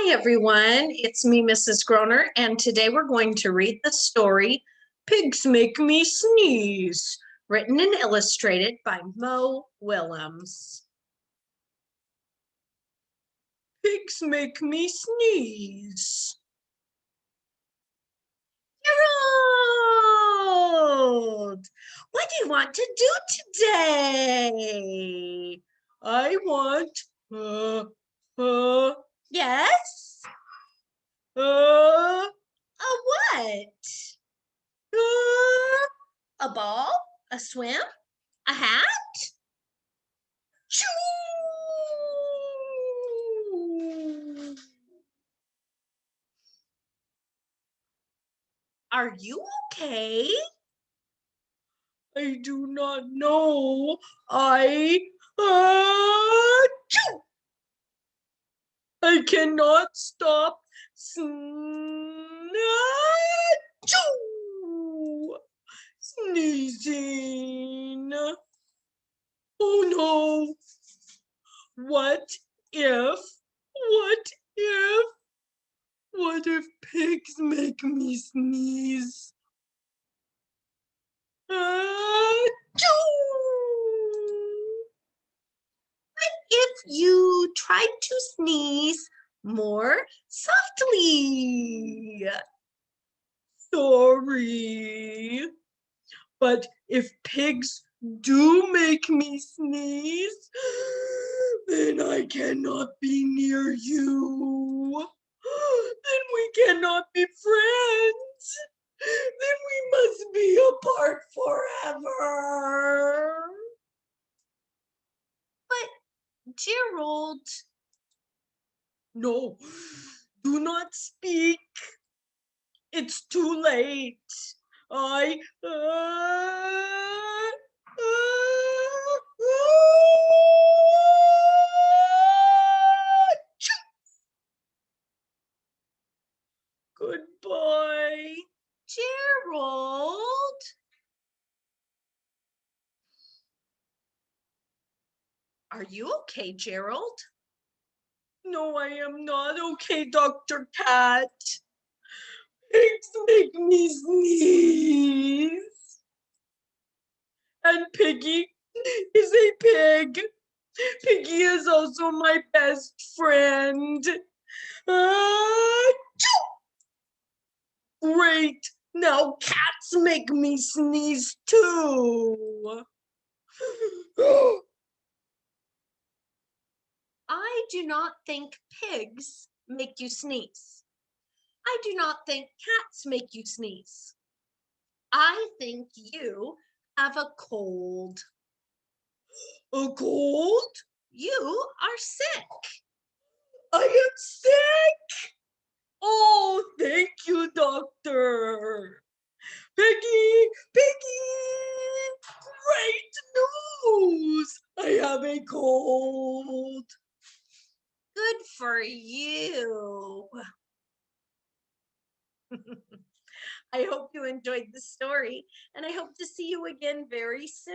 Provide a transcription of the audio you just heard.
Hi, everyone. It's me, Mrs. Gronnert, and today we're going to read the story, Pigs Make Me Sneeze, written and illustrated by Mo Willems. Pigs make me sneeze. Harold, what do you want to do today? I want, yes? A what? A ball? A swim? A hat? Choo! Are you okay? I do not know. Choo! I cannot stop sneezing. Oh no. What if, what if pigs make me sneeze? What if you tried to sneeze more softly? Sorry. But if pigs do make me sneeze, then I cannot be near you. Then we cannot be friends. Then we must be apart forever. But Gerald. No, do not speak. It's too late. I Goodbye, Gerald. Are you okay, Gerald? No, I am not okay, Dr. Cat. Pigs make me sneeze. And Piggy is a pig. Piggy is also my best friend. Great. Now cats make me sneeze too. I do not think pigs make you sneeze. I do not think cats make you sneeze. I think you have a cold. A cold? You are sick. I am sick. Oh, thank you, doctor. Piggy, great news. I have a cold. Good for you. I hope you enjoyed the story, and I hope to see you again very soon.